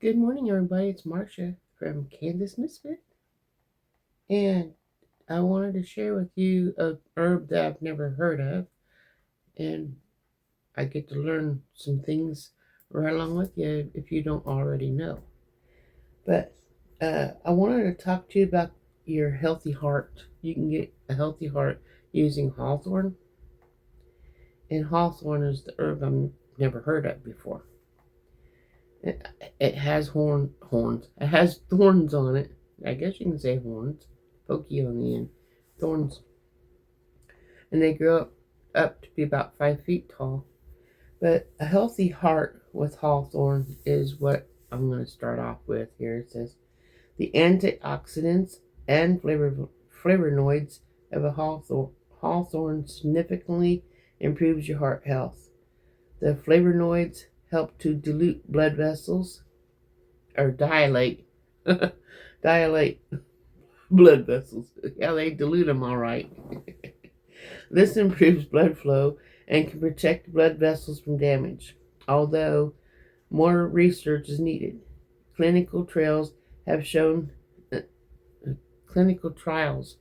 Good morning, everybody. It's Marcia from Kansas Misfit, and I wanted to share with you a herb that I've never heard of, and I get to learn some things right along with you if you don't already know. But I wanted to talk to you about your healthy heart. You can get a healthy heart using hawthorn, and hawthorn is the herb I've never heard of before. It has horns. It has thorns on it. I guess you can say horns. Pokey on the end. Thorns. And they grow up to be about 5 feet tall. But a healthy heart with hawthorn is what I'm going to start off with here. It says the antioxidants and flavonoids of a hawthorn significantly improves your heart health. The flavonoids help to dilute blood vessels or dilate dilate blood vessels. Yeah, they dilute them all right. This improves blood flow and can protect blood vessels from damage, although more research is needed. Clinical trials have shown uh, clinical trials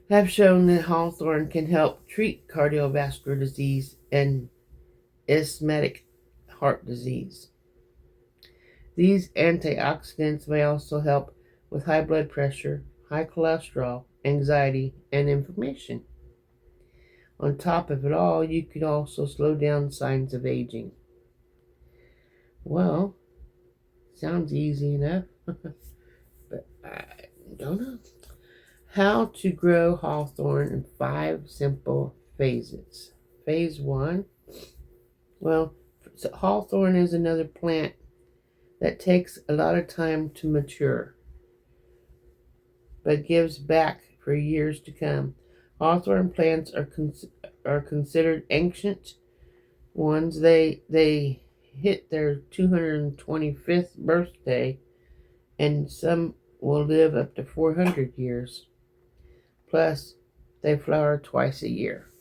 have shown that hawthorn can help treat cardiovascular disease and ischemic heart disease. These antioxidants may also help with high blood pressure, high cholesterol, anxiety, and inflammation. On top of it all, you can also slow down signs of aging. Well, sounds easy enough, but I don't know. How to grow hawthorn in 5 simple phases. Phase 1. Well, hawthorn is another plant that takes a lot of time to mature, but gives back for years to come. Hawthorn plants are considered ancient ones. They hit their 225th birthday, and some will live up to 400 years. Plus, they flower twice a year.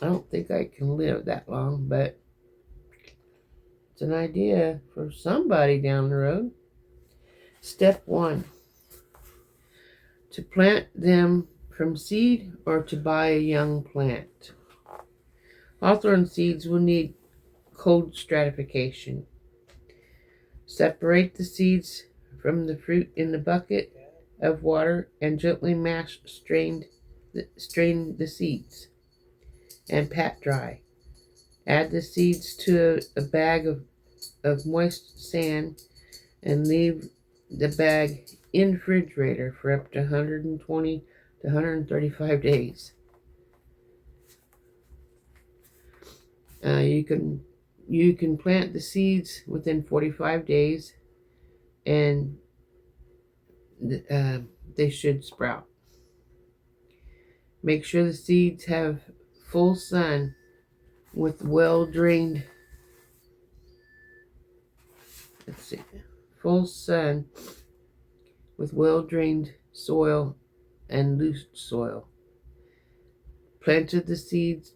I don't think I can live that long, but it's an idea for somebody down the road. Step 1. To plant them from seed or to buy a young plant. Hawthorn seeds will need cold stratification. Separate the seeds from the fruit in the bucket of water and gently strain the seeds and pat dry. Add the seeds to a bag of moist sand and leave the bag in the refrigerator for up to 120 to 135 days. You can plant the seeds within 45 days, and they should sprout. Make sure the seeds have full sun with well-drained. Full sun with well-drained soil and loose soil. Planted the seeds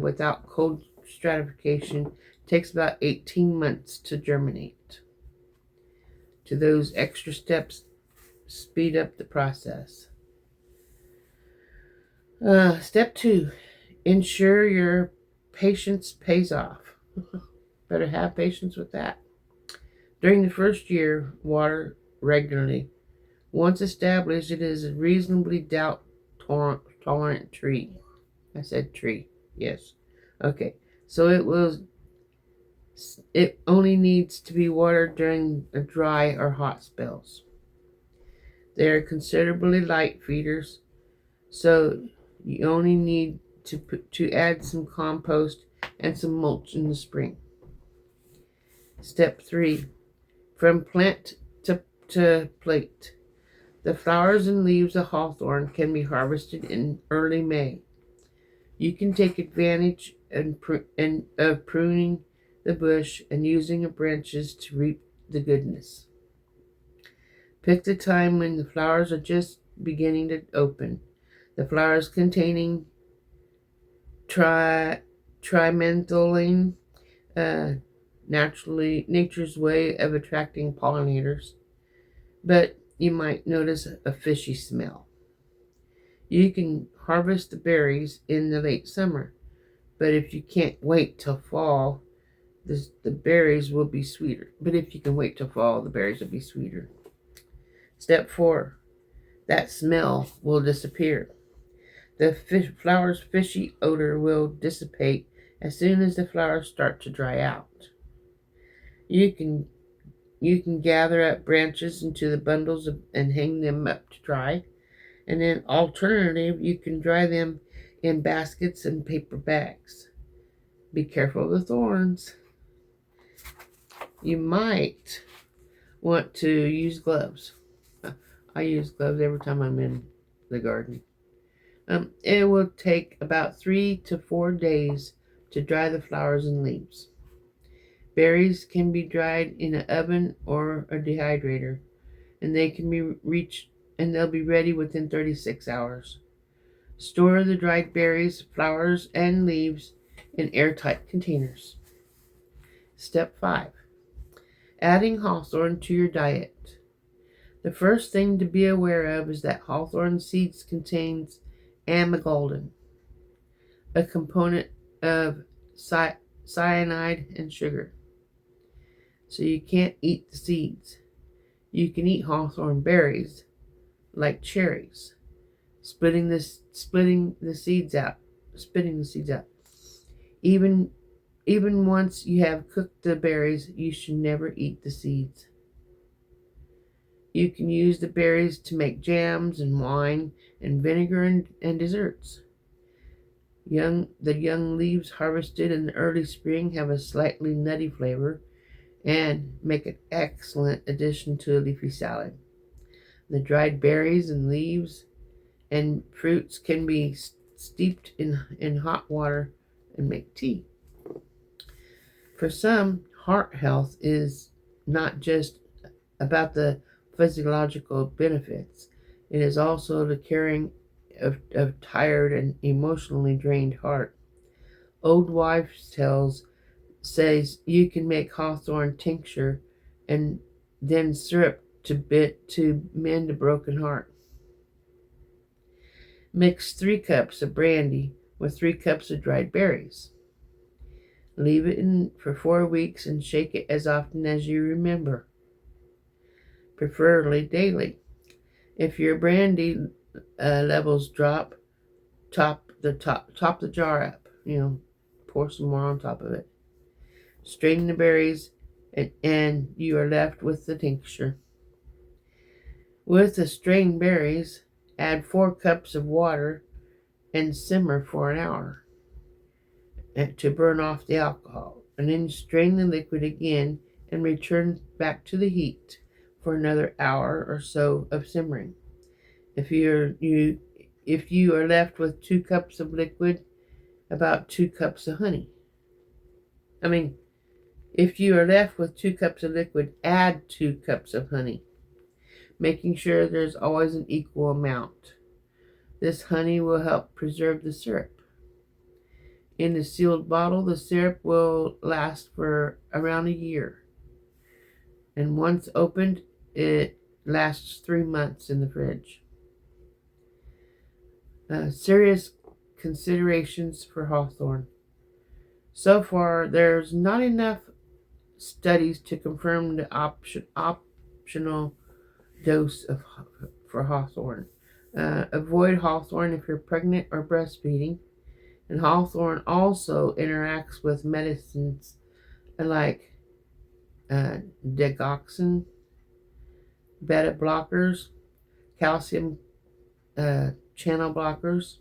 without cold stratification takes about 18 months to germinate. To those extra steps speed up the process. Step 2. Ensure your patience pays off. Better have patience with that. During the first year, water regularly. Once established, it is a reasonably drought-tolerant tree. I said tree. Yes. Okay. So it only needs to be watered during dry or hot spells. They are considerably light feeders, so you only need to add some compost and some mulch in the spring. Step 3. From plant to plate. The flowers and leaves of hawthorn can be harvested in early May. You can take advantage of pruning the bush and using the branches to reap the goodness. Pick the time when the flowers are just beginning to open. The flowers containing trimethylene uh, nature's way of attracting pollinators, but you might notice a fishy smell. You can harvest the berries in the late summer, but if you can't wait till fall, the berries will be sweeter. But if you can wait till fall, the berries will be sweeter. Step 4. That smell will disappear. The flower's fishy odor will dissipate as soon as the flowers start to dry out. You can you can gather up branches into the bundles and hang them up to dry. And then alternative, you can dry them in baskets and paper bags. Be careful of the thorns. You might want to use gloves. I use gloves every time I'm in the garden. It will take about 3 to 4 days to dry the flowers and leaves. Berries can be dried in an oven or a dehydrator, and they'll be ready within 36 hours. Store the dried berries, flowers, and leaves in airtight containers. Step 5. Adding hawthorn to your diet. The first thing to be aware of is that hawthorn seeds contains amygdalin, a component of cyanide and sugar. So you can't eat the seeds. You can eat hawthorn berries like cherries, spitting the seeds out. Even once you have cooked the berries, you should never eat the seeds. You can use the berries to make jams and wine and vinegar and desserts. The young leaves harvested in the early spring have a slightly nutty flavor and make an excellent addition to a leafy salad. The dried berries and leaves and fruits can be steeped in hot water and make tea. For some, heart health is not just about the physiological benefits. It is also the caring of tired and emotionally drained heart. Old Wives' Tales says you can make hawthorn tincture and then syrup to mend a broken heart. Mix 3 cups of brandy with 3 cups of dried berries. Leave it in for 4 weeks and shake it as often as you remember, preferably daily. If your brandy levels drop, top the jar up. Pour some more on top of it. Strain the berries, and you are left with the tincture. With the strained berries, add 4 cups of water and simmer for an hour to burn off the alcohol. And then strain the liquid again and return back to the heat for another hour or so of simmering. If you are left with 2 cups of liquid, about 2 cups of honey. If you are left with 2 cups of liquid, add 2 cups of honey, making sure there's always an equal amount. This honey will help preserve the syrup. In a sealed bottle, the syrup will last for around a year. And once opened, it lasts 3 months in the fridge. Serious considerations for hawthorn. So far, there's not enough studies to confirm the optional dose for hawthorn. Avoid hawthorn if you're pregnant or breastfeeding. And hawthorn also interacts with medicines like digoxin, beta blockers, calcium channel blockers,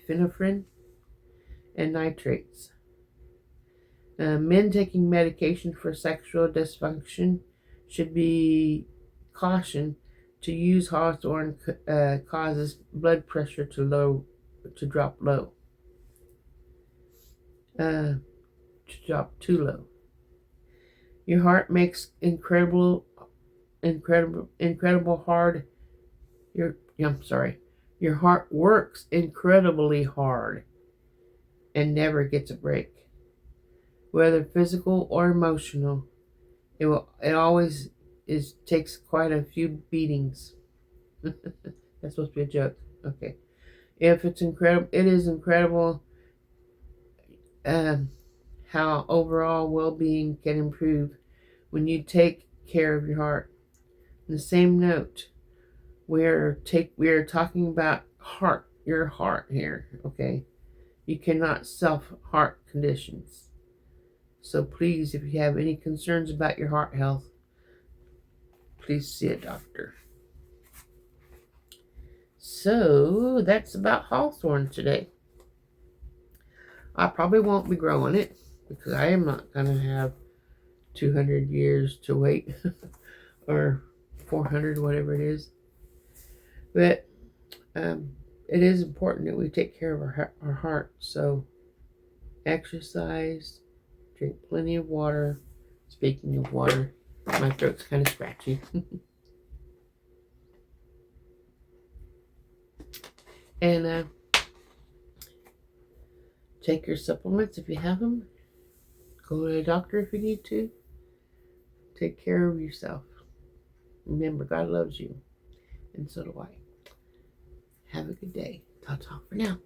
phenephrine, and nitrates. Men taking medication for sexual dysfunction should be cautioned to use hawthorn causes blood pressure to drop too low. Your heart makes incredible hard. Your heart works incredibly hard and never gets a break. Whether physical or emotional, it always takes quite a few beatings. That's supposed to be a joke. Okay. If it's incredible, it is incredible how overall well-being can improve when you take care of your heart. On the same note, we're talking about your heart here. Okay, you cannot self heart conditions. So please, if you have any concerns about your heart health, please see a doctor. So that's about Hawthorn today. I probably won't be growing it because I am not going to have 200 years to wait or 400, whatever it is. But it is important that we take care of our heart. So exercise, drink plenty of water. Speaking of water, my throat's kind of scratchy. And take your supplements if you have them. Go to a doctor if you need to. Take care of yourself. Remember, God loves you, and so do I. Have a good day. Ta-ta for now.